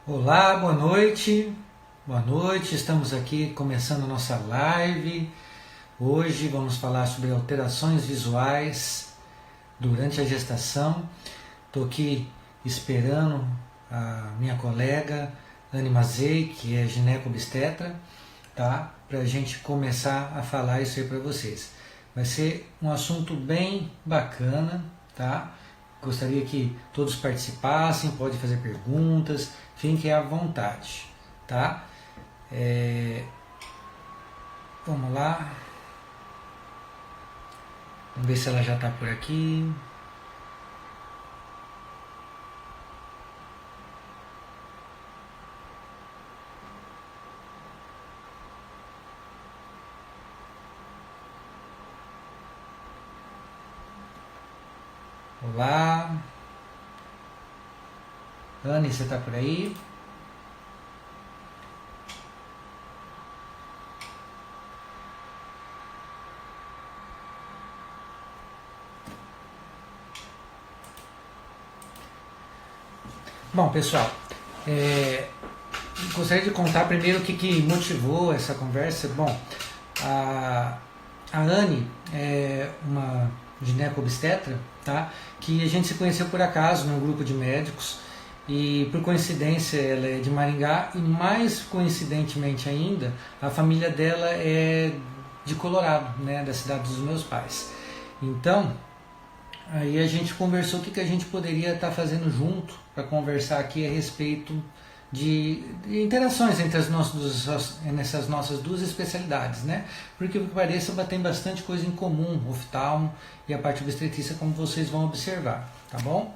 Olá, boa noite. Boa noite, estamos aqui começando a nossa live. Hoje vamos falar sobre alterações visuais durante a gestação. Estou aqui esperando a minha colega Anne Mazei, que é gineco-obstetra, tá? Para a gente começar a falar isso aí para vocês. Vai ser um assunto bem bacana, tá? Gostaria que todos participassem, pode fazer perguntas, fiquem à vontade, tá? Vamos lá, vamos ver se ela já está por aqui. Olá, Anne, você está por aí? Bom, pessoal, é, gostaria de contar primeiro o que motivou essa conversa. Bom, a, a Anne é uma gineco-obstetra, tá? Que a gente se conheceu por acaso num grupo de médicos e por coincidência ela é de Maringá e mais coincidentemente ainda a família dela é de Colorado, né? Da cidade dos meus pais. Então, aí a gente conversou o que a gente poderia estar fazendo junto para conversar aqui a respeito de interações entre nessas nossas duas especialidades, né? Porque o que pareça tem bastante coisa em comum, oftalmo e a parte obstetrícia, como vocês vão observar, tá bom?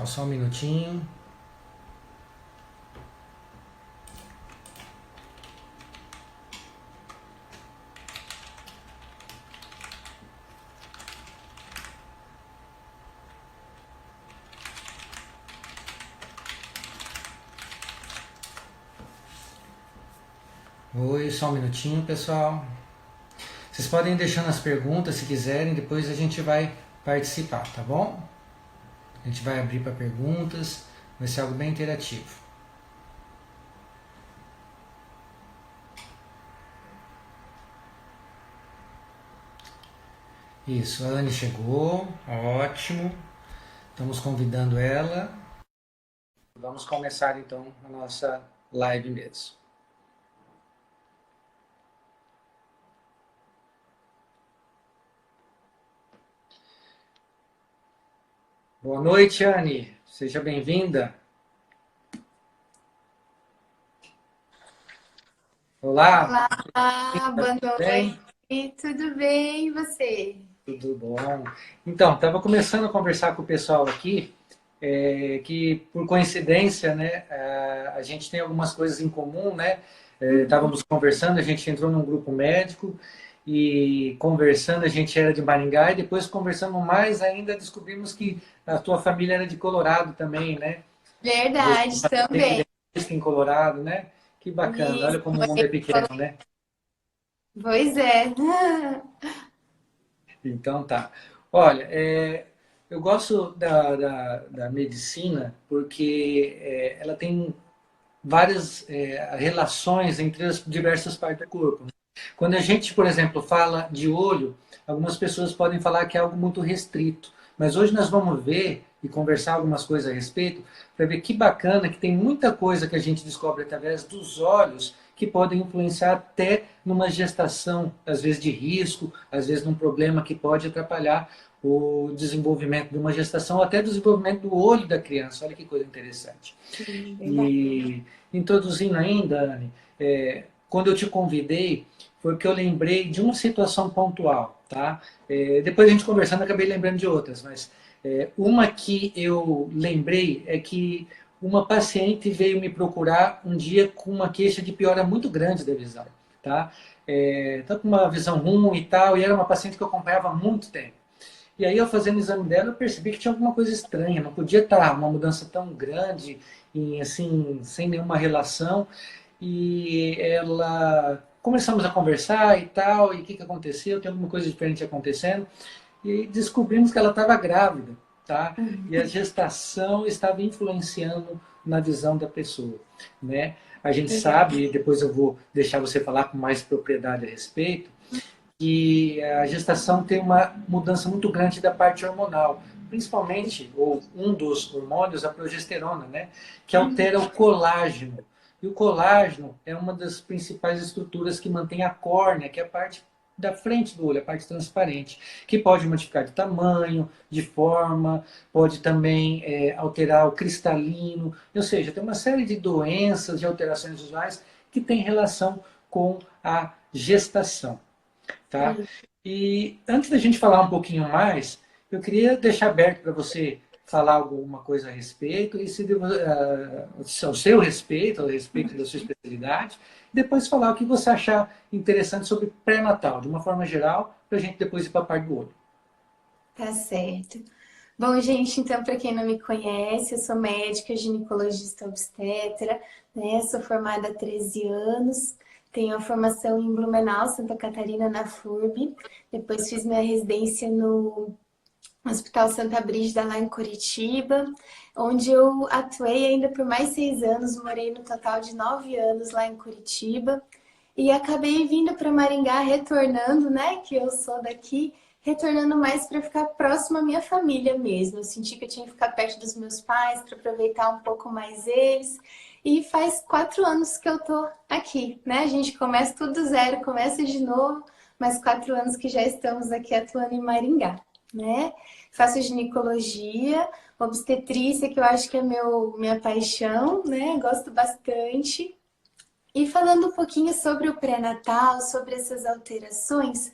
Só um minutinho. Oi, só um minutinho, pessoal. Vocês podem ir deixando as perguntas se quiserem, depois a gente vai participar, tá bom? A gente vai abrir para perguntas, vai ser algo bem interativo. Isso, a Anne chegou, ótimo. Estamos convidando ela. Vamos começar então a nossa live mesmo. Boa noite, Anne. Seja bem-vinda. Olá, Olá, boa tudo bem? noite. Tudo bem, e você? Tudo bom. Então, estava começando a conversar com o pessoal aqui, que por coincidência, né, a gente tem algumas coisas em comum, né? Estávamos conversando, a gente entrou num grupo médico e conversando, a gente era de Maringá e depois conversando mais ainda descobrimos que a tua família era de Colorado também, né? Você Verdade, tem um também. dentista em Colorado, né? Que bacana, olha Isso, como o mundo é pequeno, né? pois é. Então tá. Olha, eu gosto da medicina porque ela tem várias relações entre as diversas partes do corpo. Quando a gente, por exemplo, fala de olho, algumas pessoas podem falar que é algo muito restrito. Mas hoje nós vamos ver e conversar algumas coisas a respeito, para ver que bacana que tem muita coisa que a gente descobre através dos olhos que podem influenciar até numa gestação, às vezes de risco, às vezes num problema que pode atrapalhar o desenvolvimento de uma gestação, ou até o desenvolvimento do olho da criança. Olha que coisa interessante. Sim, verdade. E introduzindo ainda, Anne, quando eu te convidei, foi que eu lembrei de uma situação pontual, tá? Depois a gente conversando, eu acabei lembrando de outras, mas uma que eu lembrei é que uma paciente veio me procurar um dia com uma queixa de piora muito grande da visão, tá? Tá com uma visão ruim e tal, e era uma paciente que eu acompanhava há muito tempo. E aí, ao fazer o exame dela, eu percebi que tinha alguma coisa estranha. Não podia estar uma mudança tão grande, e, assim, sem nenhuma relação. E ela... Começamos a conversar e tal, e o que, que aconteceu? Tem alguma coisa diferente acontecendo. E aí descobrimos que ela estava grávida, tá? E a gestação estava influenciando na visão da pessoa, né? A gente sabe, e depois eu vou deixar você falar com mais propriedade a respeito, que a gestação tem uma mudança muito grande da parte hormonal, principalmente, ou um dos hormônios, a progesterona, né? Que altera o colágeno. E o colágeno é uma das principais estruturas que mantém a córnea, que é a parte da frente do olho, a parte transparente, que pode modificar de tamanho, de forma, pode também alterar o cristalino, ou seja, tem uma série de doenças e alterações visuais que têm relação com a gestação. Tá? E antes da gente falar um pouquinho mais, eu queria deixar aberto para você falar alguma coisa a respeito, e se, ao seu respeito, ao respeito da sua especialidade, e depois falar o que você achar interessante sobre pré-natal, de uma forma geral, para a gente depois ir para a parte do olho. Tá certo. Bom, gente, então, para quem não me conhece, eu sou médica, ginecologista obstetra, né? Sou formada há 13 anos, tenho a formação em Blumenau, Santa Catarina, na FURB. Depois fiz minha residência no Hospital Santa Brígida, lá em Curitiba, onde eu atuei ainda por mais 6 anos, morei no total de 9 anos lá em Curitiba. E acabei vindo para Maringá, retornando, né? Que eu sou daqui, retornando mais para ficar próximo à minha família mesmo. Eu senti que eu tinha que ficar perto dos meus pais para aproveitar um pouco mais eles. E faz 4 anos que eu tô aqui, né? A gente começa tudo do zero, começa de novo, mas 4 anos que já estamos aqui atuando em Maringá, né? Faço ginecologia, obstetrícia, que eu acho que é minha paixão, né? Gosto bastante. E falando um pouquinho sobre o pré-natal, sobre essas alterações,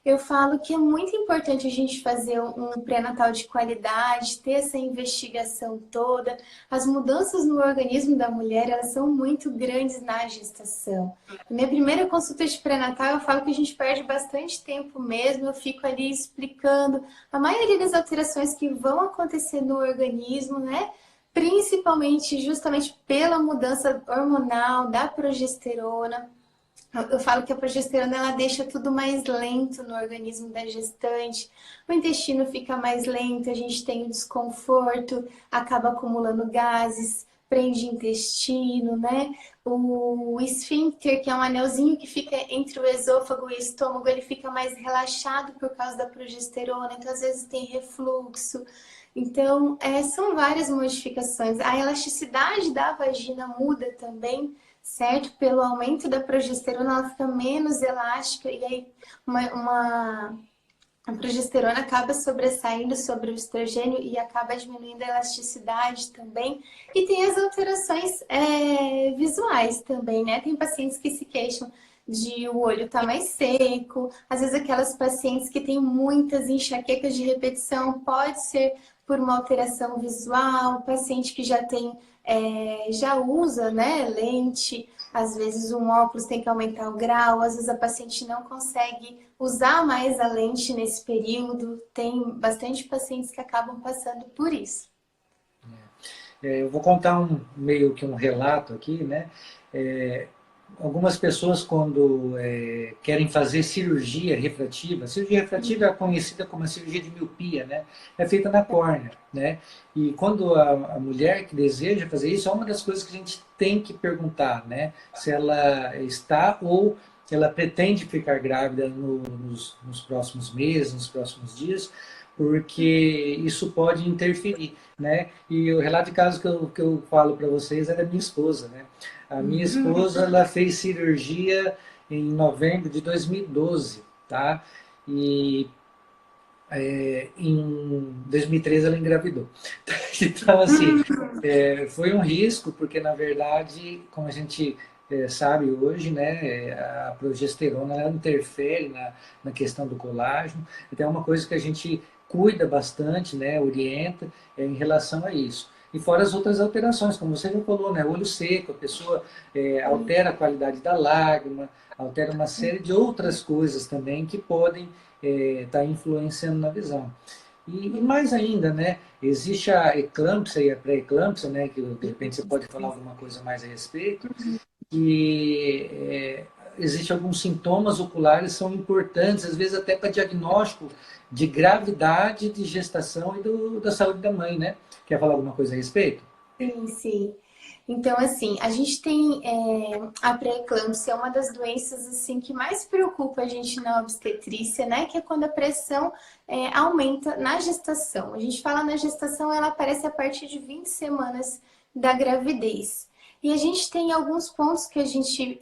eu falo que é muito importante a gente fazer um pré-natal de qualidade, ter essa investigação toda. As mudanças no organismo da mulher, elas são muito grandes na gestação. Na minha primeira consulta de pré-natal, eu falo que a gente perde bastante tempo mesmo, eu fico ali explicando a maioria das alterações que vão acontecer no organismo, né? Principalmente justamente pela mudança hormonal da progesterona. Eu falo que a progesterona ela deixa tudo mais lento no organismo da gestante, o intestino fica mais lento, a gente tem o desconforto, acaba acumulando gases, prende intestino, né? O esfíncter, que é um anelzinho que fica entre o esôfago e o estômago, ele fica mais relaxado por causa da progesterona, então às vezes tem refluxo. Então, são várias modificações. A elasticidade da vagina muda também, certo? Pelo aumento da progesterona, ela fica menos elástica e aí a progesterona acaba sobressaindo sobre o estrogênio e acaba diminuindo a elasticidade também. E tem as alterações visuais também, né? Tem pacientes que se queixam de o olho estar mais seco, às vezes aquelas pacientes que têm muitas enxaquecas de repetição, pode ser por uma alteração visual, paciente que já usa, né, lente, às vezes um óculos tem que aumentar o grau, às vezes a paciente não consegue usar mais a lente nesse período. Tem bastante pacientes que acabam passando por isso. Eu vou contar meio que um relato aqui, né? Algumas pessoas, quando querem fazer cirurgia refrativa é conhecida como a cirurgia de miopia, né? É feita na córnea, né? E quando a mulher que deseja fazer isso, é uma das coisas que a gente tem que perguntar, né? Se ela está ou ela pretende ficar grávida nos próximos meses, nos próximos dias, porque isso pode interferir, né? E o relato de caso que eu falo para vocês é da minha esposa, né? A minha esposa, ela fez cirurgia em novembro de 2012, tá? E em 2013 ela engravidou. Então, assim, foi um risco, porque, na verdade, como a gente sabe hoje, né, a progesterona ela interfere na questão do colágeno. Então, é uma coisa que a gente cuida bastante, né, orienta em relação a isso. E fora as outras alterações, como você já falou, né, olho seco, a pessoa altera a qualidade da lágrima, altera uma série de outras coisas também que podem estar influenciando na visão. E mais ainda, né? Existe a eclâmpsia e a pré-eclâmpsia, né? Que de repente você pode falar alguma coisa mais a respeito. E existem alguns sintomas oculares que são importantes, às vezes até para diagnóstico de gravidade de gestação e da saúde da mãe, né? Quer falar alguma coisa a respeito? Sim, sim. Então, assim, a gente tem a pré-eclâmpsia, é uma das doenças assim que mais preocupa a gente na obstetrícia, né? Que é quando a pressão aumenta na gestação. A gente fala na gestação, ela aparece a partir de 20 semanas da gravidez. E a gente tem alguns pontos que a gente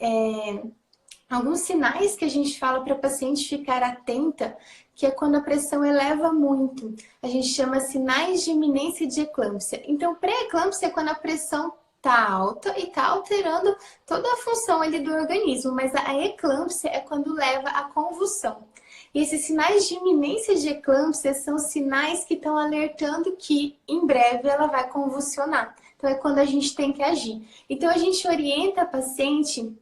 alguns sinais que a gente fala para a paciente ficar atenta, que é quando a pressão eleva muito. A gente chama sinais de iminência de eclâmpsia. Então, pré-eclâmpsia é quando a pressão está alta e está alterando toda a função ali do organismo, mas a eclâmpsia é quando leva à convulsão. E esses sinais de iminência de eclâmpsia são sinais que estão alertando que em breve ela vai convulsionar. Então, é quando a gente tem que agir. Então, a gente orienta a paciente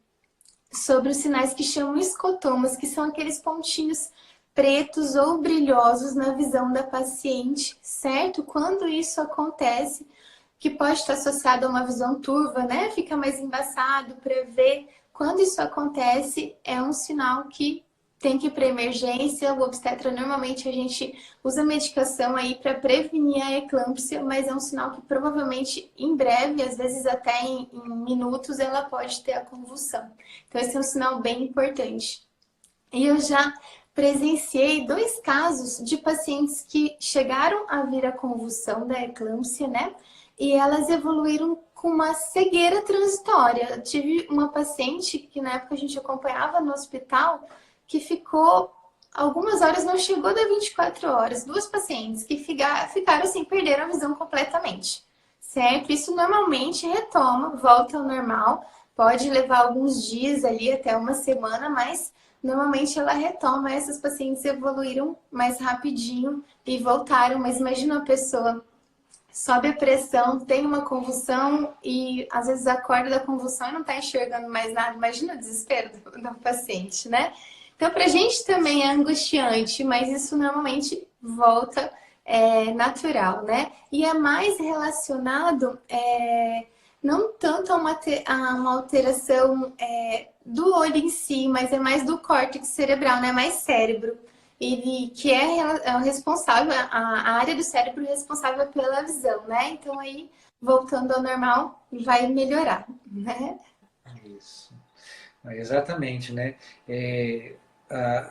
sobre os sinais que chamam escotomas, que são aqueles pontinhos pretos ou brilhosos na visão da paciente, certo? Quando isso acontece, que pode estar associado a uma visão turva, né? Fica mais embaçado para ver. Quando isso acontece, é um sinal que tem que ir para emergência. O obstetra, normalmente, a gente usa medicação aí para prevenir a eclâmpsia, mas é um sinal que provavelmente em breve, às vezes até em minutos, ela pode ter a convulsão. Então, esse é um sinal bem importante. E eu já presenciei 2 casos de pacientes que chegaram a vir a convulsão da eclâmpsia, né? E elas evoluíram com uma cegueira transitória. Eu tive uma paciente que na época a gente acompanhava no hospital, que ficou algumas horas, não chegou a 24 horas. 2 pacientes que ficaram assim, perderam a visão completamente, certo? Isso normalmente retoma, volta ao normal. Pode levar alguns dias ali, até uma semana, mas normalmente ela retoma. Essas pacientes evoluíram mais rapidinho e voltaram. Mas imagina uma pessoa sobe a pressão, tem uma convulsão e às vezes acorda da convulsão e não está enxergando mais nada. Imagina o desespero do paciente, né? Então, para a gente também é angustiante, mas isso normalmente volta natural, né? E é mais relacionado não tanto a uma alteração do olho em si, mas é mais do córtex cerebral, né? Mais cérebro. Ele que é o responsável, a área do cérebro responsável pela visão, né? Então aí, voltando ao normal, vai melhorar, né? Isso. Exatamente, né?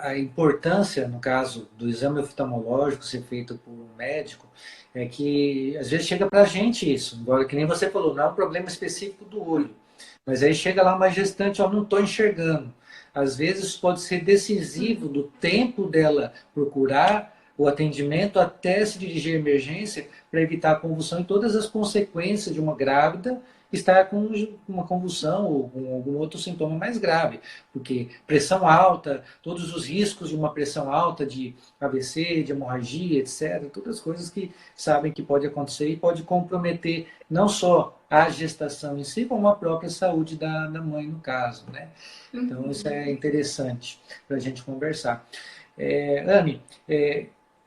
A importância, no caso do exame oftalmológico ser feito por um médico, é que às vezes chega para a gente isso, embora que nem você falou, não é um problema específico do olho, mas aí chega lá uma gestante, ó, não estou enxergando. Às vezes pode ser decisivo do tempo dela procurar o atendimento até se dirigir à emergência para evitar a convulsão e todas as consequências de uma grávida estar com uma convulsão ou com algum outro sintoma mais grave, porque pressão alta, todos os riscos de uma pressão alta, de AVC, de hemorragia, etc., todas as coisas que sabem que pode acontecer e pode comprometer não só a gestação em si, como a própria saúde da mãe, no caso, né? Então, isso é interessante para a gente conversar. Anne,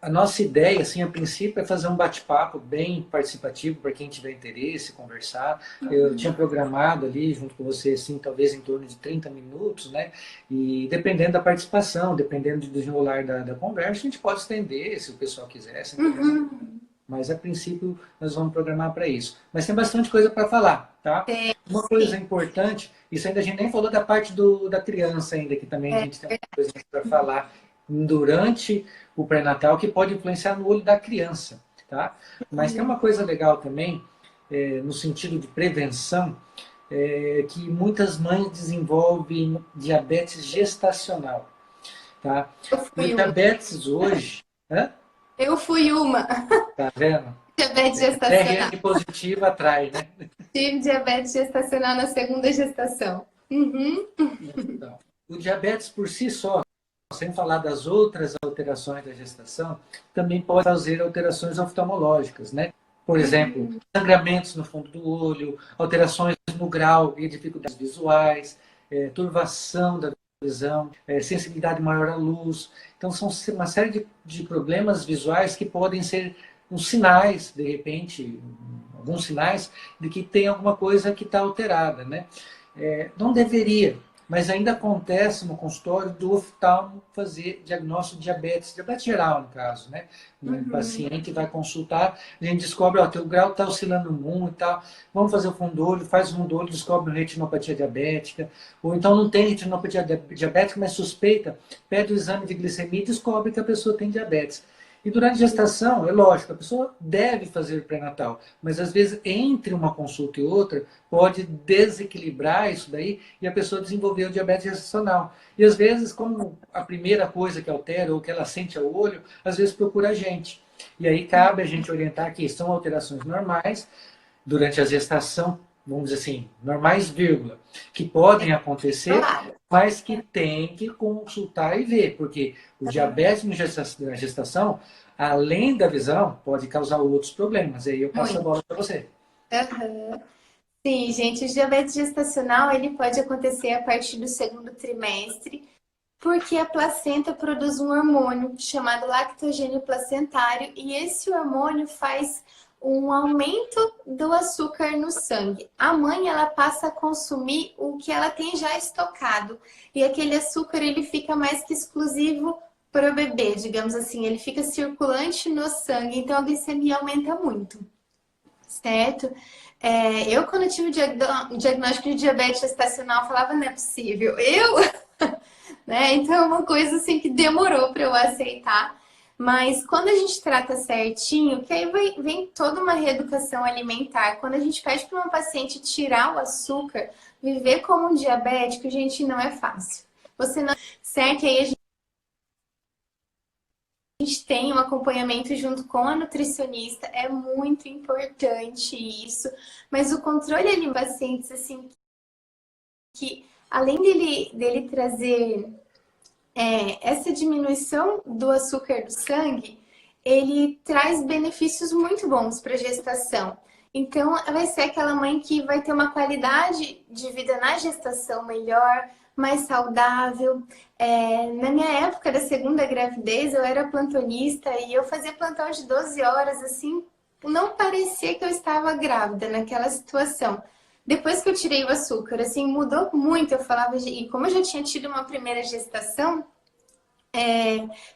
a nossa ideia, assim, a princípio, é fazer um bate-papo bem participativo para quem tiver interesse, conversar. Eu tinha programado ali, junto com você, assim, talvez em torno de 30 minutos, né? E dependendo da participação, dependendo do desenrolar da conversa, a gente pode estender, se o pessoal quiser. Mas, a princípio, nós vamos programar para isso. Mas tem bastante coisa para falar, tá? Uma coisa importante, isso ainda a gente nem falou da parte da criança ainda, que também a gente tem uma coisa para falar durante o pré-natal que pode influenciar no olho da criança, tá? Mas tem uma coisa legal também, no sentido de prevenção, que muitas mães desenvolvem diabetes gestacional, tá? O diabetes hoje... Hã? Eu fui uma. Tá vendo? Diabetes gestacional. TRN positivo atrai, né? Tive diabetes gestacional na segunda gestação. Uhum. Então, o diabetes por si só, sem falar das outras alterações da gestação, também pode fazer alterações oftalmológicas, né? Por exemplo, sangramentos no fundo do olho, alterações no grau e dificuldades visuais, turvação da visão, sensibilidade maior à luz. Então, são uma série de problemas visuais que podem ser uns sinais, de repente, alguns sinais de que tem alguma coisa que está alterada, né? Não deveria, mas ainda acontece no consultório do oftalmo fazer diagnóstico de diabetes geral, no caso, né? O paciente vai consultar, a gente descobre, ó, teu grau está oscilando muito e tal, vamos fazer o fundo do olho, faz o fundo do olho, descobre uma retinopatia diabética, ou então não tem retinopatia diabética, mas suspeita, pede o exame de glicemia e descobre que a pessoa tem diabetes. E durante a gestação, é lógico, a pessoa deve fazer pré-natal, mas às vezes entre uma consulta e outra pode desequilibrar isso daí e a pessoa desenvolver o diabetes gestacional. E às vezes, como a primeira coisa que altera ou que ela sente ao olho, às vezes procura a gente. E aí cabe a gente orientar que são alterações normais durante a gestação, vamos dizer assim, normais, vírgula, que podem acontecer, Claro. mas que tem que consultar e ver, porque o diabetes na gestação, além da visão, pode causar outros problemas. Aí eu passo a Muito. bola para você. Aham. Sim, gente, o diabetes gestacional ele pode acontecer a partir do segundo trimestre, porque a placenta produz um hormônio chamado lactogênio placentário e esse hormônio faz um aumento do açúcar no sangue. A mãe ela passa a consumir o que ela tem já estocado e aquele açúcar ele fica mais que exclusivo para o bebê, digamos assim, ele fica circulante no sangue, então a glicemia aumenta muito, certo? Eu, quando tive o diagnóstico de diabetes gestacional, falava, não é possível. Né? Então, é uma coisa assim que demorou para eu aceitar. Mas quando a gente trata certinho, que aí vem toda uma reeducação alimentar. Quando a gente pede para uma paciente tirar o açúcar, viver como um diabético, gente, não é fácil. Você não... Certo? E aí a gente tem um acompanhamento junto com a nutricionista, é muito importante isso. Mas o controle ali em pacientes, assim, que além dele trazer essa diminuição do açúcar do sangue, ele traz benefícios muito bons para a gestação. Então, vai ser aquela mãe que vai ter uma qualidade de vida na gestação melhor, mais saudável. Na minha época da segunda gravidez, eu era plantonista e eu fazia plantão de 12 horas, assim, não parecia que eu estava grávida naquela situação. Depois que eu tirei o açúcar, assim, mudou muito. Eu falava, e como eu já tinha tido uma primeira gestação,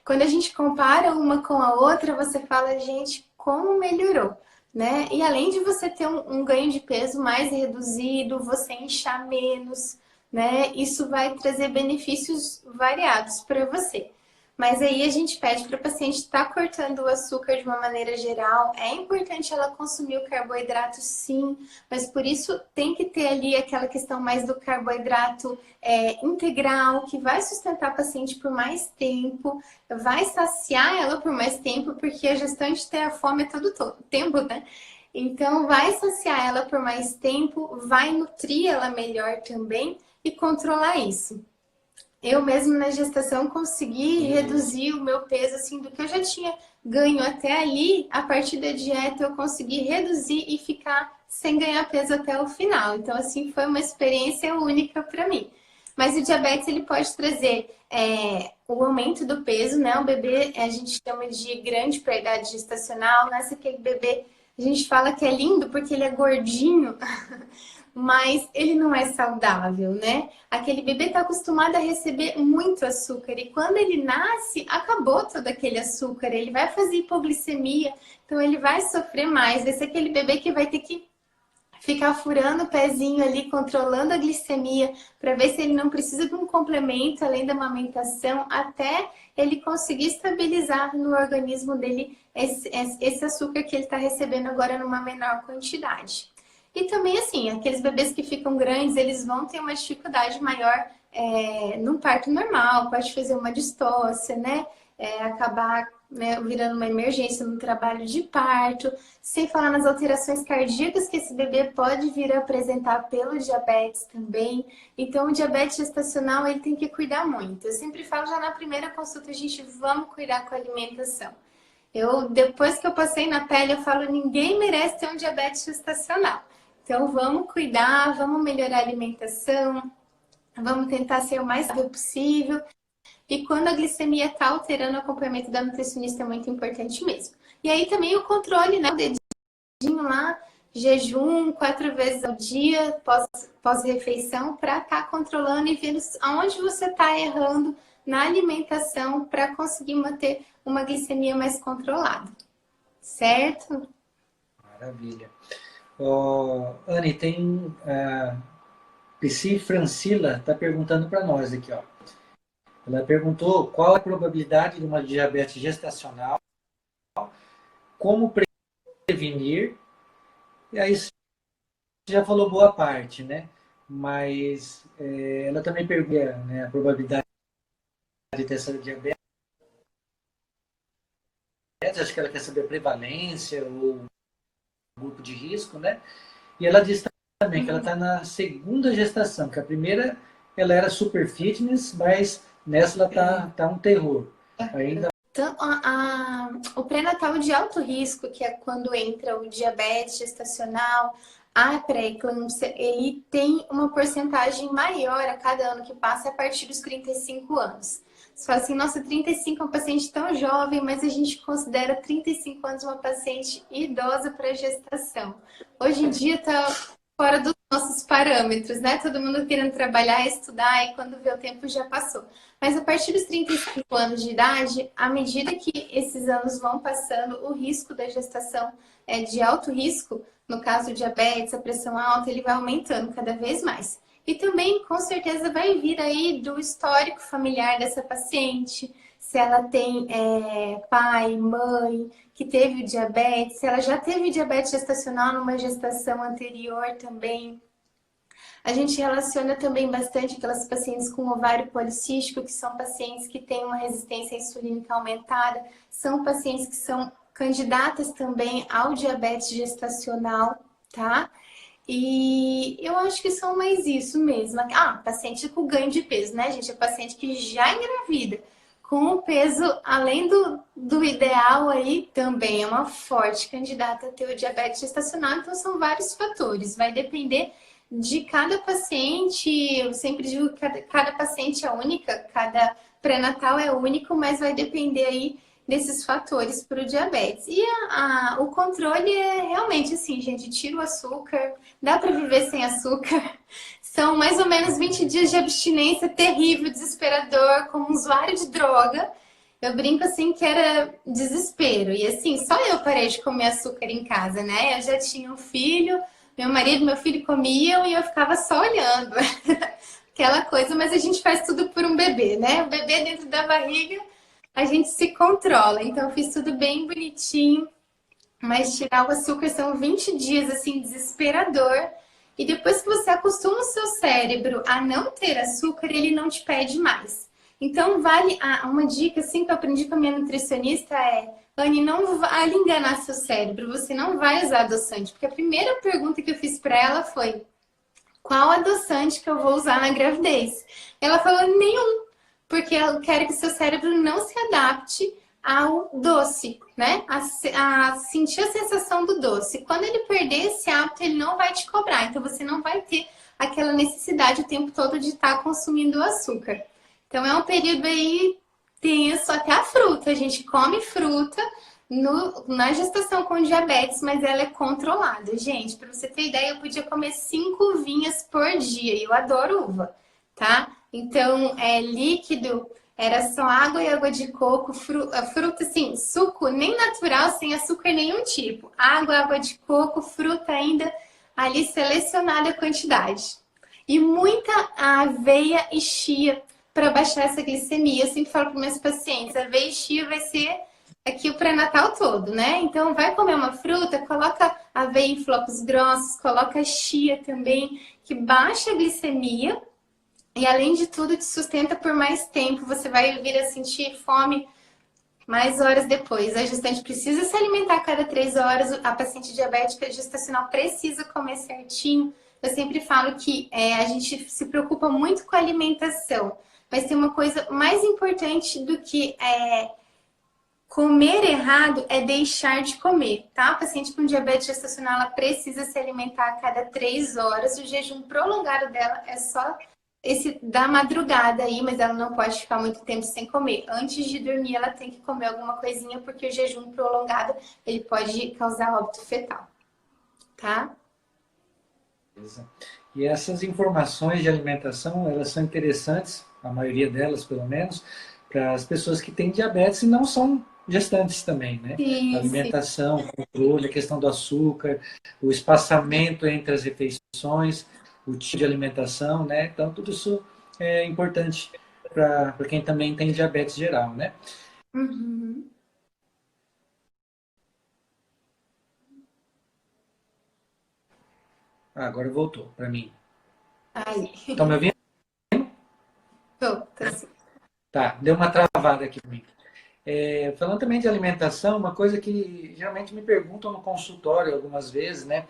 quando a gente compara uma com a outra, você fala, gente, como melhorou, né? E além de você ter um ganho de peso mais reduzido, você inchar menos, né? Isso vai trazer benefícios variados para você. Mas aí a gente pede para a paciente estar cortando o açúcar de uma maneira geral. É importante ela consumir o carboidrato, sim, mas por isso tem que ter ali aquela questão mais do carboidrato integral, que vai sustentar a paciente por mais tempo, vai saciar ela por mais tempo, porque a gestante tem a fome todo tempo, né? Então, vai saciar ela por mais tempo, vai nutrir ela melhor também e controlar isso. Eu mesmo na gestação consegui reduzir o meu peso, assim, do que eu já tinha ganho até ali, a partir da dieta eu consegui reduzir e ficar sem ganhar peso até o final. Então, assim, foi uma experiência única para mim. Mas o diabetes, ele pode trazer o aumento do peso, né? O bebê, a gente chama de grande para a idade gestacional, nasce aquele bebê, a gente fala que é lindo porque ele é gordinho, mas ele não é saudável, né? Aquele bebê está acostumado a receber muito açúcar e quando ele nasce, acabou todo aquele açúcar, ele vai fazer hipoglicemia, então ele vai sofrer mais, vai ser aquele bebê que vai ter que ficar furando o pezinho ali, controlando a glicemia, para ver se ele não precisa de um complemento além da amamentação, até ele conseguir estabilizar no organismo dele esse açúcar que ele está recebendo agora numa menor quantidade. E também, assim, aqueles bebês que ficam grandes, eles vão ter uma dificuldade maior no parto normal, pode fazer uma distócia, né? Acabar virando uma emergência no trabalho de parto, sem falar nas alterações cardíacas que esse bebê pode vir a apresentar pelo diabetes também. Então, o diabetes gestacional, ele tem que cuidar muito. Eu sempre falo já na primeira consulta, gente, vamos cuidar com a alimentação. Depois que eu passei na pele, eu falo, ninguém merece ter um diabetes gestacional. Então, vamos cuidar, vamos melhorar a alimentação, Vamos tentar ser o mais rápido possível. E quando a glicemia está alterando, o acompanhamento da nutricionista é muito importante mesmo. E aí também o controle, né? O dedinho lá, jejum 4 vezes ao dia, pós-refeição, para estar controlando e vendo aonde você está errando na alimentação para conseguir manter uma glicemia mais controlada. Certo? Maravilha. Anne, tem Psi Francila está perguntando para nós aqui, ó. Ela perguntou qual a probabilidade de uma diabetes gestacional, como prevenir, e aí você já falou boa parte, né? Mas ela também pergunta, né, a probabilidade de ter essa diabetes, acho que ela quer saber a prevalência ou grupo de risco, né? E ela diz também que ela está na segunda gestação, que a primeira ela era super fitness, mas nessa ela tá um terror. Ainda Então, o pré-natal de alto risco, que é quando entra o diabetes gestacional, a pré-eclâmpsia, ele tem uma porcentagem maior a cada ano que passa a partir dos 35 anos. Você fala assim, nossa, 35 é um paciente tão jovem, mas a gente considera 35 anos uma paciente idosa para gestação. Hoje em dia está fora dos nossos parâmetros, né? Todo mundo querendo trabalhar, estudar, e quando vê o tempo já passou. Mas a partir dos 35 anos de idade, à medida que esses anos vão passando, o risco da gestação é de alto risco, no caso diabetes, a pressão alta, ele vai aumentando cada vez mais. E também, com certeza, vai vir aí do histórico familiar dessa paciente, se ela tem pai, mãe, que teve o diabetes, se ela já teve diabetes gestacional numa gestação anterior também. A gente relaciona também bastante aquelas pacientes com ovário policístico, que são pacientes que têm uma resistência insulínica aumentada, são pacientes que são candidatas também ao diabetes gestacional, tá? E eu acho que são mais isso mesmo. Paciente com ganho de peso, né, gente? É paciente que já engravida, com o peso além do ideal aí, também é uma forte candidata a ter o diabetes gestacional. Então, são vários fatores. Vai depender de cada paciente. Eu sempre digo que cada paciente é única, cada pré-natal é único, mas vai depender aí desses fatores para o diabetes. E o controle é realmente assim, gente, tira o açúcar, dá para viver sem açúcar. São mais ou menos 20 dias de abstinência terrível, desesperador, como usuário de droga. Eu brinco assim que era desespero. E assim, só eu parei de comer açúcar em casa, né? Eu já tinha um filho, meu marido e meu filho comiam e eu ficava só olhando. Aquela coisa, mas a gente faz tudo por um bebê, né? O bebê dentro da barriga, a gente se controla. Então, eu fiz tudo bem bonitinho. Mas tirar o açúcar são 20 dias, assim, desesperador. E depois que você acostuma o seu cérebro a não ter açúcar, ele não te pede mais. Então, vale uma dica, assim, que eu aprendi com a minha nutricionista é: Anne, não vale enganar seu cérebro, você não vai usar adoçante. Porque a primeira pergunta que eu fiz para ela foi: qual adoçante que eu vou usar na gravidez? Ela falou: nenhum, porque eu quero que seu cérebro não se adapte ao doce, né? A sentir a sensação do doce. Quando ele perder esse hábito, ele não vai te cobrar. Então, você não vai ter aquela necessidade o tempo todo de estar consumindo o açúcar. Então, é um período aí tenso. Até a fruta. A gente come fruta na gestação com diabetes, mas ela é controlada. Gente, para você ter ideia, eu podia comer 5 uvinhas por dia. E eu adoro uva, tá? Então, líquido, era só água e água de coco, fruta assim, suco nem natural, sem açúcar nenhum tipo. Água de coco, fruta ainda ali selecionada a quantidade. E muita aveia e chia para baixar essa glicemia. Eu sempre falo para meus pacientes, aveia e chia vai ser aqui o pré-natal todo, né? Então, vai comer uma fruta, coloca aveia em flocos grossos, coloca chia também, que baixa a glicemia. E além de tudo, te sustenta por mais tempo. Você vai vir a sentir fome mais horas depois. A gestante precisa se alimentar a cada 3 horas. A paciente diabética gestacional precisa comer certinho. Eu sempre falo que a gente se preocupa muito com a alimentação. Mas tem uma coisa mais importante do que comer errado é deixar de comer, tá? A paciente com diabetes gestacional, ela precisa se alimentar a cada 3 horas. O jejum prolongado dela é só esse da madrugada aí, mas ela não pode ficar muito tempo sem comer. Antes de dormir, ela tem que comer alguma coisinha, porque o jejum prolongado, ele pode causar óbito fetal, tá? E essas informações de alimentação, elas são interessantes, a maioria delas pelo menos, para as pessoas que têm diabetes e não são gestantes também, né? Sim, sim. Alimentação, controle, a questão do açúcar, o espaçamento entre as refeições, o tipo de alimentação, né? Então, tudo isso é importante para quem também tem diabetes geral, né? Uhum. Ah, agora voltou para mim. Aí, Estão me ouvindo? tô assim. Tá, deu uma travada aqui para mim. Falando também de alimentação, uma coisa que geralmente me perguntam no consultório algumas vezes, né?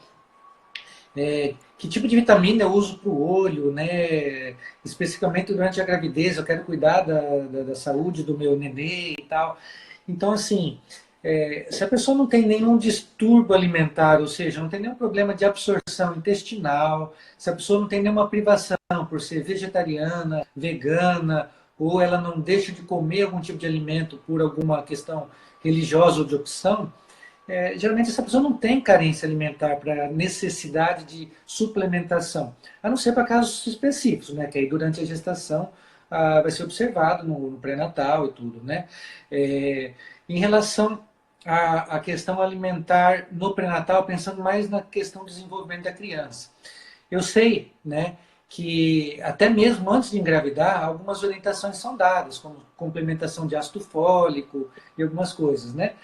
Que tipo de vitamina eu uso para o olho, né? Especificamente durante a gravidez, eu quero cuidar da saúde do meu nenê e tal. Então, assim, se a pessoa não tem nenhum distúrbio alimentar, ou seja, não tem nenhum problema de absorção intestinal, se a pessoa não tem nenhuma privação por ser vegetariana, vegana, ou ela não deixa de comer algum tipo de alimento por alguma questão religiosa ou de opção, geralmente essa pessoa não tem carência alimentar para necessidade de suplementação, a não ser para casos específicos, né? Que aí durante a gestação vai ser observado no pré-natal e tudo, né? Em relação à questão alimentar no pré-natal, pensando mais na questão do desenvolvimento da criança. Eu sei, né, que até mesmo antes de engravidar, algumas orientações são dadas, como complementação de ácido fólico e algumas coisas, né?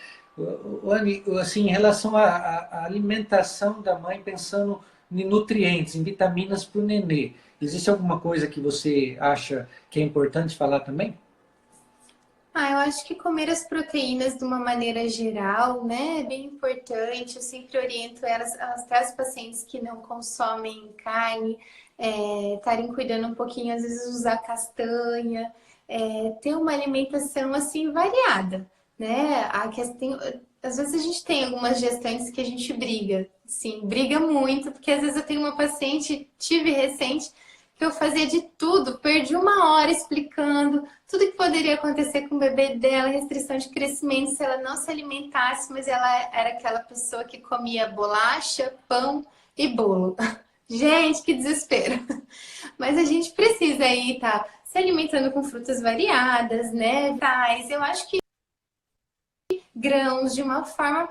Anny, assim, em relação à alimentação da mãe, pensando em nutrientes, em vitaminas para o nenê, existe alguma coisa que você acha que é importante falar também? Eu acho que comer as proteínas de uma maneira geral, né, é bem importante. Eu sempre oriento elas, até as pacientes que não consomem carne, estarem cuidando um pouquinho, às vezes usar castanha, ter uma alimentação assim variada, né? A questão, às vezes a gente tem algumas gestantes que a gente briga, sim, briga muito, porque às vezes eu tenho uma paciente, tive recente, que eu fazia de tudo, perdi uma hora explicando tudo que poderia acontecer com o bebê dela, restrição de crescimento, se ela não se alimentasse, mas ela era aquela pessoa que comia bolacha, pão e bolo. Gente, que desespero! Mas a gente precisa aí estar se alimentando com frutas variadas, né? Mas eu acho que grãos de uma forma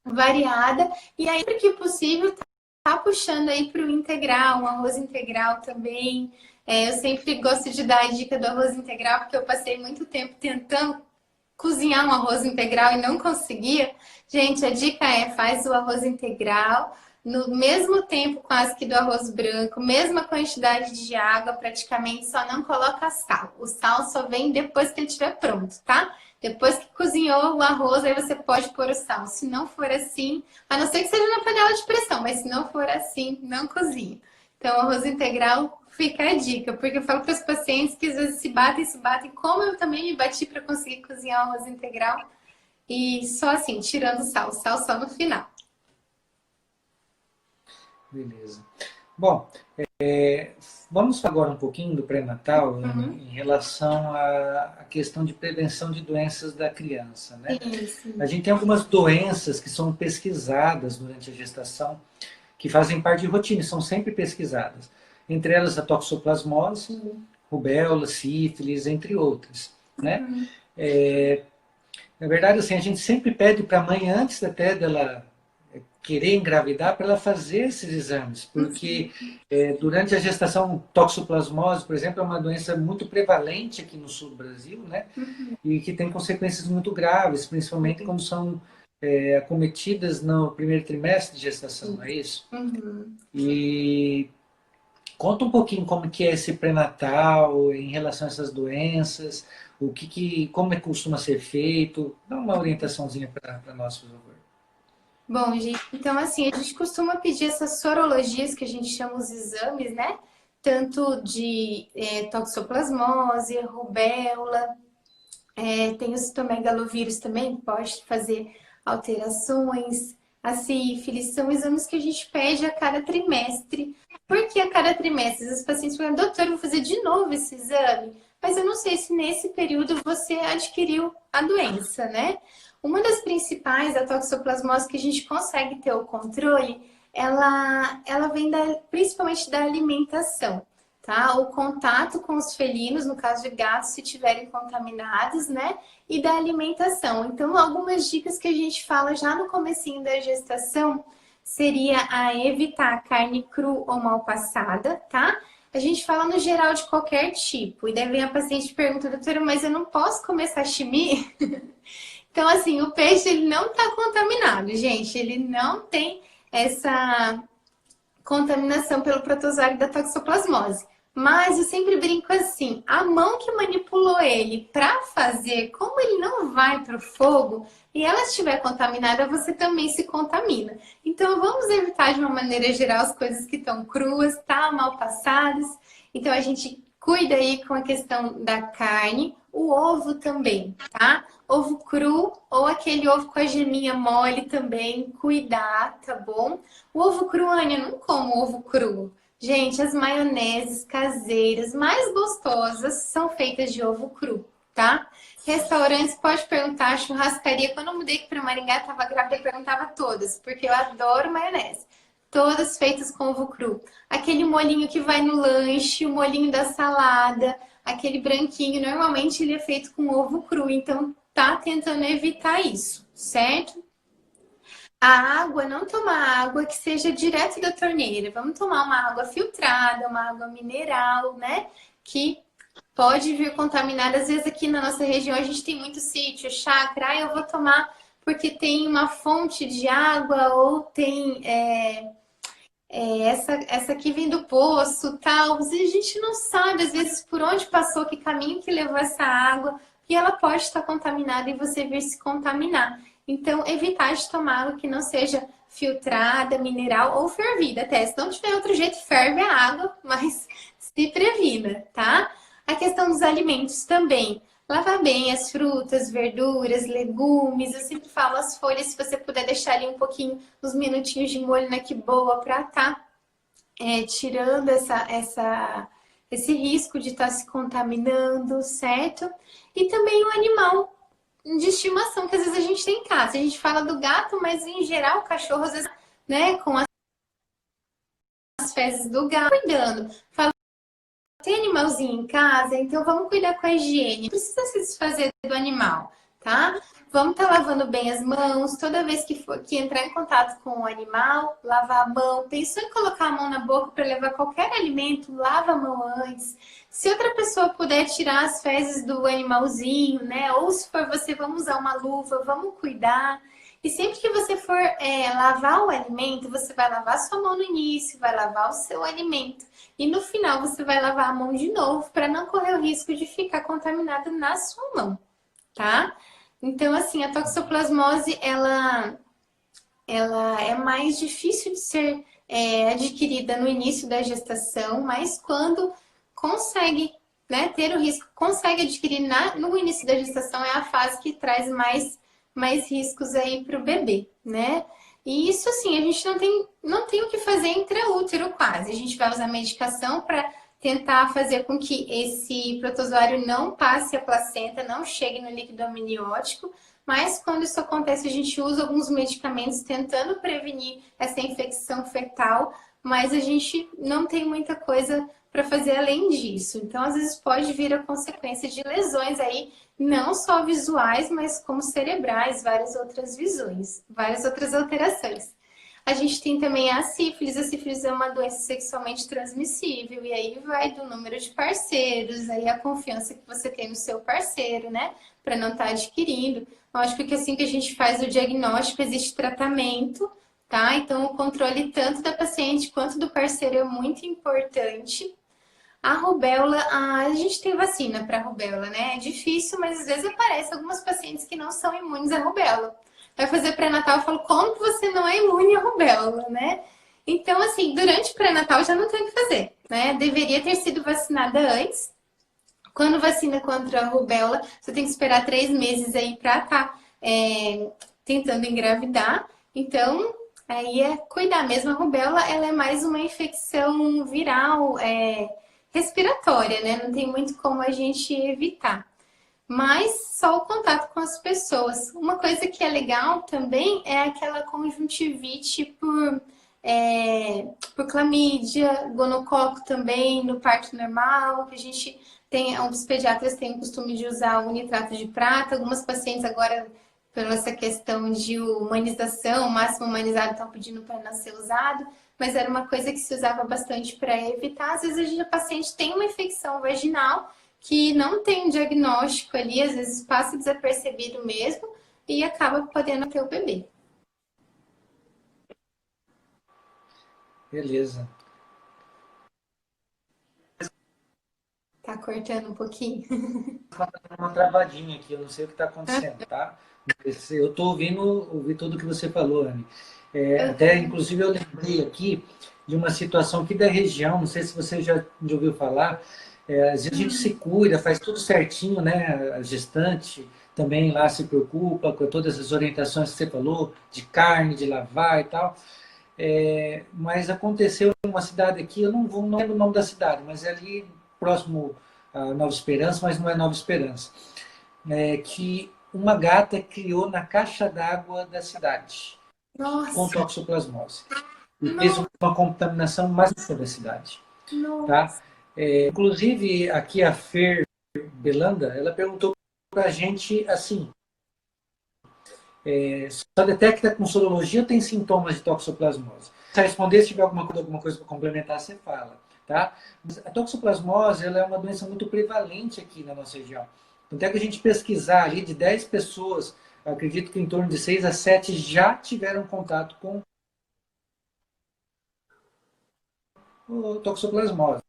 variada e aí, sempre que possível, tá puxando aí para o integral, um arroz integral também. Eu sempre gosto de dar a dica do arroz integral, porque eu passei muito tempo tentando cozinhar um arroz integral e não conseguia. Gente, a dica é: faz o arroz integral no mesmo tempo quase que do arroz branco, mesma quantidade de água, praticamente, só não coloca sal. O sal só vem depois que ele estiver pronto, tá? Depois que cozinhou o arroz, aí você pode pôr o sal. Se não for assim, a não ser que seja na panela de pressão, mas se não for assim, não cozinha. Então, arroz integral fica a dica, porque eu falo para os pacientes que às vezes se batem, como eu também me bati para conseguir cozinhar o arroz integral, e só assim, tirando o sal só no final. Beleza. Bom, vamos agora um pouquinho do pré-natal, Uhum. em relação à questão de prevenção de doenças da criança, né? Sim, sim. A gente tem algumas doenças que são pesquisadas durante a gestação, que fazem parte de rotina, são sempre pesquisadas. Entre elas a toxoplasmose, rubéola, sífilis, entre outras, né? Uhum. Na verdade, assim, a gente sempre pede para a mãe, antes até dela querer engravidar, para ela fazer esses exames, porque durante a gestação, toxoplasmose, por exemplo, é uma doença muito prevalente aqui no sul do Brasil, né? Uhum. E que tem consequências muito graves, principalmente quando são acometidas no primeiro trimestre de gestação, não é isso? Uhum. E conta um pouquinho como que é esse pré-natal em relação a essas doenças, como é que costuma ser feito, dá uma orientaçãozinha para nós, por favor. Bom, gente, então assim, a gente costuma pedir essas sorologias, que a gente chama os exames, né? Tanto de toxoplasmose, rubéola, tem o citomegalovírus também, que pode fazer alterações. a sífilis, são exames que a gente pede a cada trimestre. Por que a cada trimestre? Os pacientes falam, doutor, eu vou fazer de novo esse exame, mas eu não sei se nesse período você adquiriu a doença, né? Uma das principais da toxoplasmose que a gente consegue ter o controle, ela vem principalmente da alimentação, tá? O contato com os felinos, no caso de gatos, se tiverem contaminados, né? E da alimentação. Então, algumas dicas que a gente fala já no comecinho da gestação seria a evitar carne cru ou mal passada, tá? A gente fala no geral de qualquer tipo. E daí vem a paciente e pergunta, doutora, mas eu não posso comer sashimi? Então, assim, o peixe ele não está contaminado, gente. Ele não tem essa contaminação pelo protozoário da toxoplasmose. Mas eu sempre brinco assim, a mão que manipulou ele para fazer, como ele não vai para o fogo, e ela estiver contaminada, você também se contamina. Então vamos evitar de uma maneira geral as coisas que estão cruas, tá? Mal passadas. Então a gente cuida aí com a questão da carne, o ovo também, tá? Ovo cru ou aquele ovo com a geminha mole também, cuidar, tá bom? O ovo cru, Ania, eu não como ovo cru. Gente, as maioneses caseiras mais gostosas são feitas de ovo cru, tá? Restaurantes, pode perguntar, churrascaria. Quando eu mudei para Maringá, estava grávida, eu perguntava todas, porque eu adoro maionese. Todas feitas com ovo cru. Aquele molhinho que vai no lanche, o molhinho da salada, aquele branquinho, normalmente ele é feito com ovo cru, então tá tentando evitar isso, certo? A água, não tomar água que seja direto da torneira. Vamos tomar uma água filtrada, uma água mineral, né? Que pode vir contaminada. Às vezes aqui na nossa região a gente tem muito sítio, chácara. Ah, eu vou tomar porque tem uma fonte de água ou tem essa aqui vem do poço, tal. A gente não sabe, às vezes, por onde passou, que caminho que levou essa água. E ela pode estar contaminada e você vir se contaminar. Então, evitar de tomar água que não seja filtrada, mineral ou fervida. Até se não tiver outro jeito, ferve a água, mas se previna, tá? A questão dos alimentos também. Lavar bem as frutas, verduras, legumes. Eu sempre falo as folhas, se você puder deixar ali um pouquinho, uns minutinhos de molho na que boa pra tá tirando esse risco de estar se contaminando, certo? E também o animal de estimação que às vezes a gente tem em casa. A gente fala do gato, mas em geral o cachorro, às vezes, né, com as fezes do gato, cuidando. Fala, tem animalzinho em casa, então vamos cuidar com a higiene. Não precisa se desfazer do animal, tá? Vamos estar lavando bem as mãos. Toda vez que entrar em contato com o animal, lavar a mão. Pensou em colocar a mão na boca para levar qualquer alimento, lava a mão antes. Se outra pessoa puder tirar as fezes do animalzinho, né? Ou se for você, vamos usar uma luva, vamos cuidar. E sempre que você for lavar o alimento, você vai lavar sua mão no início, vai lavar o seu alimento. E no final você vai lavar a mão de novo para não correr o risco de ficar contaminado na sua mão, tá? Então, assim, a toxoplasmose, ela é mais difícil de ser adquirida no início da gestação, mas quando consegue, né, ter o risco, consegue adquirir no início da gestação, é a fase que traz mais riscos aí para o bebê, né? E isso, assim, a gente não tem o que fazer intraútero quase. A gente vai usar medicação para tentar fazer com que esse protozoário não passe a placenta, não chegue no líquido amniótico, mas quando isso acontece, a gente usa alguns medicamentos tentando prevenir essa infecção fetal, mas a gente não tem muita coisa para fazer além disso. Então, às vezes pode vir a consequência de lesões aí, não só visuais, mas como cerebrais, várias outras visões, várias outras alterações. A gente tem também a sífilis. A sífilis é uma doença sexualmente transmissível, e aí vai do número de parceiros, aí a confiança que você tem no seu parceiro, né? Para não estar adquirindo. Lógico que assim que a gente faz o diagnóstico, existe tratamento, tá? Então, o controle tanto da paciente quanto do parceiro é muito importante. A rubéola, a gente tem vacina para rubéola, né? É difícil, mas às vezes aparece algumas pacientes que não são imunes à rubéola. Vai fazer pré-natal, eu falo, como que você não é imune à rubéola, né? Então, assim, durante o pré-natal já não tem o que fazer, né? Deveria ter sido vacinada antes. Quando vacina contra a rubéola, você tem que esperar 3 meses aí para estar tentando engravidar. Então, aí é cuidar mesmo. A rubéola, ela é mais uma infecção viral, respiratória, né? Não tem muito como a gente evitar. Mas só o contato com as pessoas. Uma coisa que é legal também é aquela conjuntivite por clamídia, gonococo também no parto normal, que a gente tem, os pediatras têm o costume de usar o nitrato de prata. Algumas pacientes agora, por essa questão de humanização, o máximo humanizado, estão pedindo para não ser usado, mas era uma coisa que se usava bastante para evitar. Às vezes a paciente tem uma infecção vaginal que não tem um diagnóstico ali, às vezes passa desapercebido mesmo e acaba podendo ter o bebê. Beleza. Tá cortando um pouquinho? Uma travadinha aqui, eu não sei o que está acontecendo, tá? Eu estou ouvi tudo que você falou, Anne. Até, inclusive, eu lembrei aqui de uma situação aqui da região, não sei se você já ouviu falar, às vezes a gente se cuida, faz tudo certinho, né? A gestante também lá se preocupa com todas as orientações que você falou, de carne, de lavar e tal. Mas aconteceu em uma cidade aqui, eu não lembro o nome da cidade, mas é ali próximo a Nova Esperança, mas não é Nova Esperança, que uma gata criou na caixa d'água da cidade, com Nossa, toxoplasmose. E fez nossa, uma contaminação massiva da cidade. Tá? nossa. Inclusive, aqui a Fer Belanda, ela perguntou para a gente assim, só detecta com sorologia ou tem sintomas de toxoplasmose? Se responder, se tiver alguma coisa para complementar, você fala. Tá? Mas a toxoplasmose ela é uma doença muito prevalente aqui na nossa região. Então, que a gente pesquisar ali de 10 pessoas, acredito que em torno de 6 a 7 já tiveram contato com o toxoplasmose.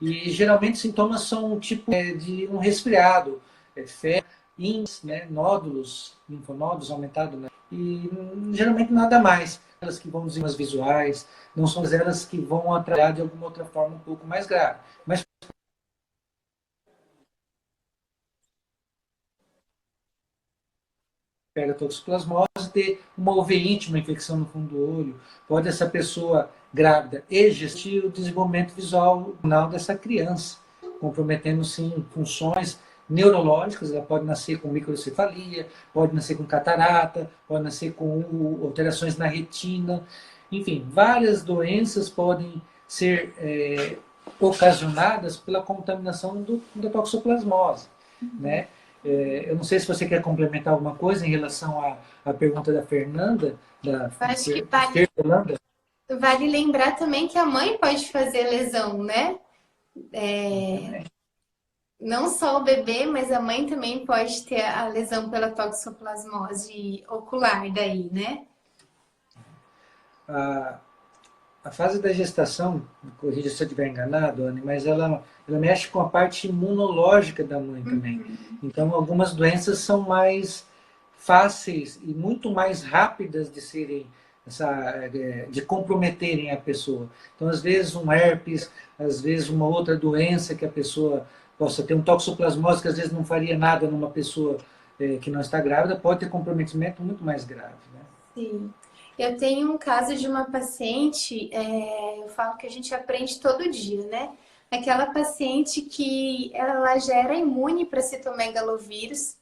E geralmente os sintomas são tipo de um resfriado, febre, índices, né, nódulos, linfonodos aumentados, né, e geralmente nada mais. Elas que vão dizer as visuais, não são elas que vão atrapalhar de alguma outra forma um pouco mais grave. Mas pega toxoplasmose, ter uma uveíte, uma infecção no fundo do olho, pode essa pessoa grávida e gestir o desenvolvimento visual dessa criança, comprometendo sim funções neurológicas, ela pode nascer com microcefalia, pode nascer com catarata, pode nascer com alterações na retina, enfim, várias doenças podem ser ocasionadas pela contaminação da toxoplasmose, né? Eu não sei se você quer complementar alguma coisa em relação à pergunta da Fernanda, da Acho que Fernanda. vale lembrar também que a mãe pode fazer lesão, né? Não só o bebê, mas a mãe também pode ter a lesão pela toxoplasmose ocular daí, né? A, a fase da gestação, corrija se eu estiver enganado, Anne, mas ela mexe com a parte imunológica da mãe também. Então, algumas doenças são mais fáceis e muito mais rápidas de serem de comprometerem a pessoa. Então, às vezes um herpes, às vezes uma outra doença que a pessoa possa ter, um toxoplasmose que às vezes não faria nada numa pessoa que não está grávida, pode ter comprometimento muito mais grave. Né? Sim. Eu tenho um caso de uma paciente, eu falo que a gente aprende todo dia, né? Aquela paciente que ela já era imune para citomegalovírus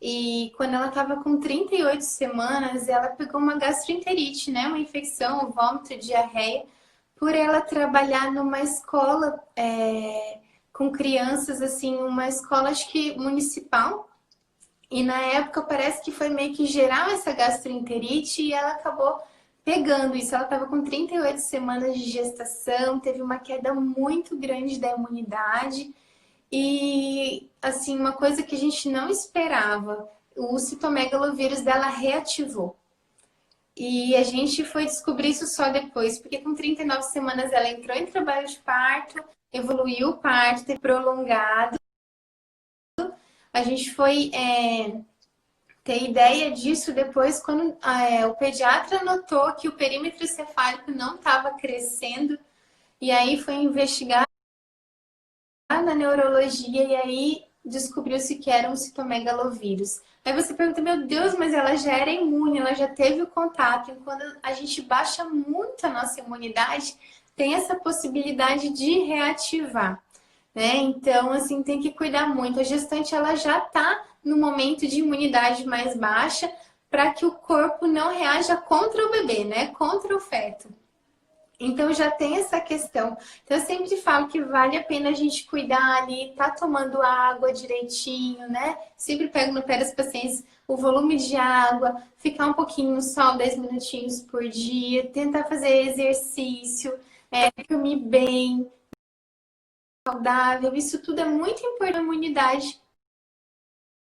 e quando ela estava com 38 semanas, ela pegou uma gastroenterite, né? Uma infecção, vômito, diarreia, por ela trabalhar numa escola com crianças, assim, uma escola acho que municipal, e na época parece que foi meio que geral essa gastroenterite e ela acabou pegando isso. Ela estava com 38 semanas de gestação, teve uma queda muito grande da imunidade e, assim, uma coisa que a gente não esperava, o citomegalovírus dela reativou. E a gente foi descobrir isso só depois, porque com 39 semanas ela entrou em trabalho de parto, evoluiu o parto, teve prolongado. A gente foi ter ideia disso depois quando o pediatra notou que o perímetro cefálico não estava crescendo e aí foi investigar na neurologia e aí descobriu-se que era um citomegalovírus. Aí você pergunta, meu Deus, mas ela já era imune, ela já teve o contato. E quando a gente baixa muito a nossa imunidade, tem essa possibilidade de reativar, né? Então, assim, tem que cuidar muito. A gestante, ela já está no momento de imunidade mais baixa para que o corpo não reaja contra o bebê, né? Contra o feto. Então já tem essa questão. Então eu sempre falo que vale a pena a gente cuidar ali, tá tomando água direitinho, né? Sempre pego no pé das pacientes o volume de água, ficar um pouquinho no sol, 10 minutinhos por dia, tentar fazer exercício, dormir bem, saudável. Isso tudo é muito importante na imunidade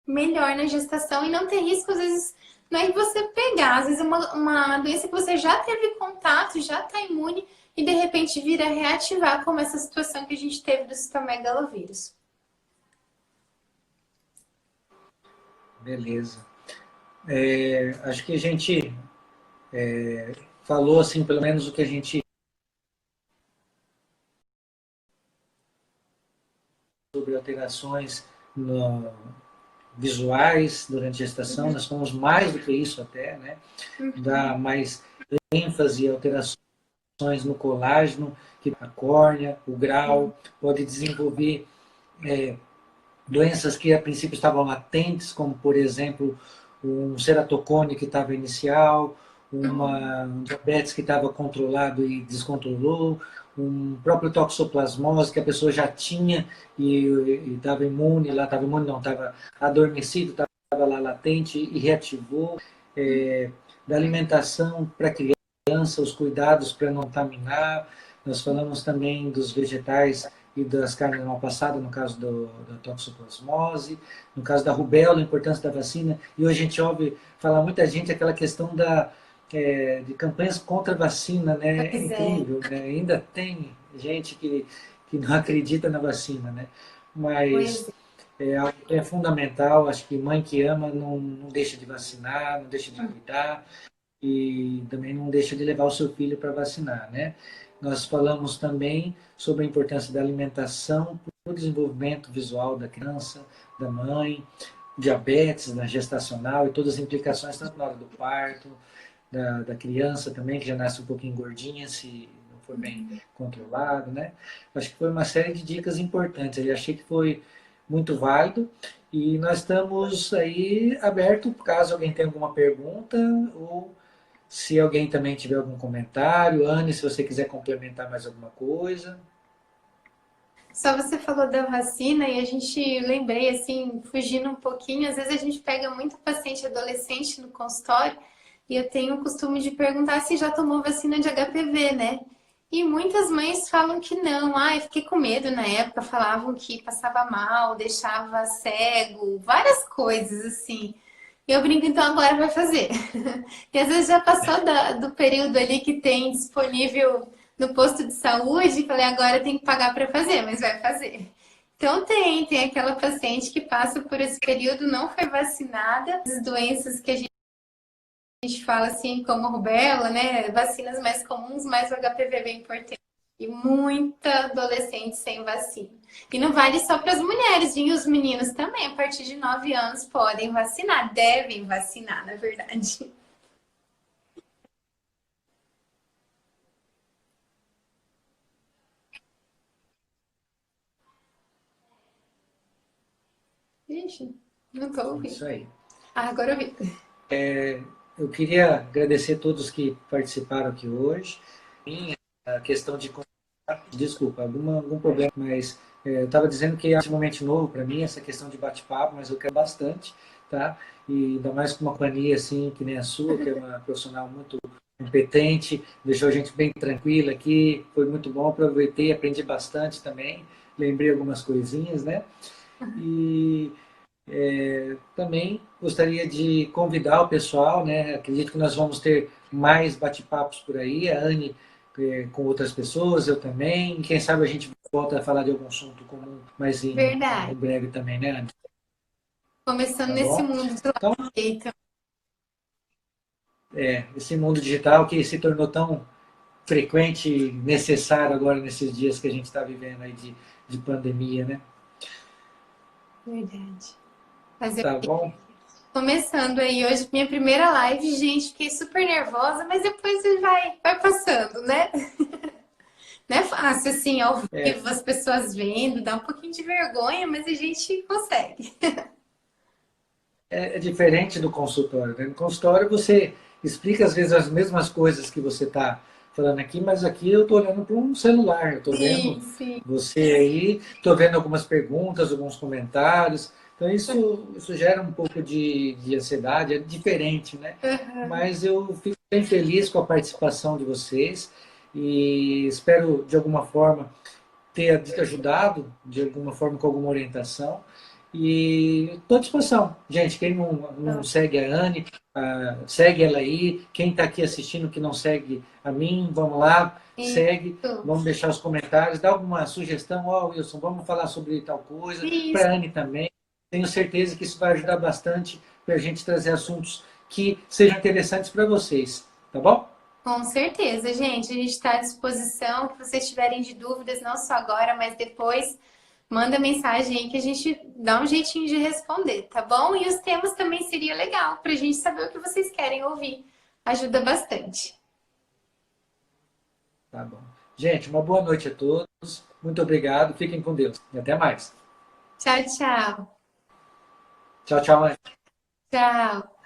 melhor na gestação e não ter risco, às vezes, não é que você pegar, às vezes é uma doença que você já teve contato, já está imune e de repente vira reativar, como essa situação que a gente teve do citomegalovírus. Beleza. Acho que a gente falou, assim, pelo menos o que a gente sobre alterações visuais durante a gestação, nós fomos mais do que isso até, né? Dá mais ênfase e alterações no colágeno, que a córnea, o grau, pode desenvolver doenças que a princípio estavam latentes, como por exemplo um ceratocone que estava inicial, um diabetes que estava controlado e descontrolou, um próprio toxoplasmose que a pessoa já tinha e estava imune, lá estava imune, não, estava adormecido, estava lá latente e reativou, da alimentação para criança, os cuidados para não contaminar, nós falamos também dos vegetais e das carnes mal passadas, no caso da toxoplasmose, no caso da rubéola, a importância da vacina. E hoje a gente ouve falar muita gente aquela questão de campanhas contra a vacina, né? É incrível, né? Ainda tem gente que não acredita na vacina, né? Mas algo que é fundamental, acho que mãe que ama não deixa de vacinar, não deixa de cuidar e também não deixa de levar o seu filho para vacinar, né? Nós falamos também sobre a importância da alimentação para o desenvolvimento visual da criança, da mãe, diabetes, da gestacional e todas as implicações, tanto na hora do parto, da criança também, que já nasce um pouquinho gordinha, se não for bem controlado, né? Acho que foi uma série de dicas importantes. Eu achei que foi muito válido e nós estamos aí aberto, caso alguém tenha alguma pergunta ou se alguém também tiver algum comentário. Anne, se você quiser complementar mais alguma coisa. Só você falou da vacina e a gente lembrei, assim, fugindo um pouquinho, às vezes a gente pega muito paciente adolescente no consultório e eu tenho o costume de perguntar se já tomou vacina de HPV, né? E muitas mães falam que não. Eu fiquei com medo na época, falavam que passava mal, deixava cego, várias coisas assim. Eu brinco, então agora vai fazer. E às vezes já passou do período ali que tem disponível no posto de saúde, falei, agora tem que pagar para fazer, mas vai fazer. Então tem aquela paciente que passa por esse período, não foi vacinada, as doenças que a gente fala assim, como a rubéola, né? Vacinas mais comuns, mas o HPV é bem importante. E muita adolescente sem vacina. E não vale só para as mulheres, e os meninos também, a partir de 9 anos, podem vacinar, devem vacinar, na verdade. Ixi, não tô ouvindo. Isso aí. Agora eu vi. Eu queria agradecer a todos que participaram aqui hoje. A questão de... Desculpa, algum problema, mas eu estava dizendo que é relativamente novo para mim essa questão de bate-papo, mas eu quero bastante, tá? E ainda mais com uma companhia assim, que nem a sua, que é uma profissional muito competente, deixou a gente bem tranquila aqui, foi muito bom, aproveitei, aprendi bastante também, lembrei algumas coisinhas, né? E também gostaria de convidar o pessoal, né? Acredito que nós vamos ter mais bate-papos por aí, a Anne com outras pessoas, eu também. Quem sabe a gente volta a falar de algum assunto comum, mas em Verdade. breve também, né, Anne? Começando Tá nesse bom? mundo do Então, leite. esse mundo digital que se tornou tão frequente e necessário agora nesses dias que a gente está vivendo aí de pandemia, né? Verdade. Fazer Tá bom? Começando aí hoje minha primeira live, gente, fiquei super nervosa, mas depois vai passando, né? Não é fácil assim, ao É, vivo, as pessoas vendo, dá um pouquinho de vergonha, mas a gente consegue. é diferente do consultório, né? No consultório você explica às vezes as mesmas coisas que você está falando aqui, mas aqui eu estou olhando para um celular, eu estou vendo Sim, sim. você aí, estou vendo algumas perguntas, alguns comentários. Então isso gera um pouco de ansiedade, é diferente, né? Uhum. Mas eu fico bem feliz com a participação de vocês e espero de alguma forma ter ajudado, de alguma forma com alguma orientação. E estou à disposição. Gente, quem não segue a Anne, segue ela aí. Quem está aqui assistindo que não segue a mim, vamos lá, segue. Isso, Vamos deixar os comentários, dá alguma sugestão. Ó, oh, Wilson, vamos falar sobre tal coisa. isso. Para a Anne também. Tenho certeza que isso vai ajudar bastante para a gente trazer assuntos que sejam interessantes para vocês. Tá bom? Com certeza, gente. A gente está à disposição. Que vocês tiverem de dúvidas, não só agora, mas depois, manda mensagem aí que a gente dá um jeitinho de responder, tá bom? E os temas também seria legal para a gente saber o que vocês querem ouvir. Ajuda bastante. Tá bom. Gente, uma boa noite a todos. Muito obrigado. Fiquem com Deus. E até mais. Tchau, tchau. Tchau, tchau. Tchau.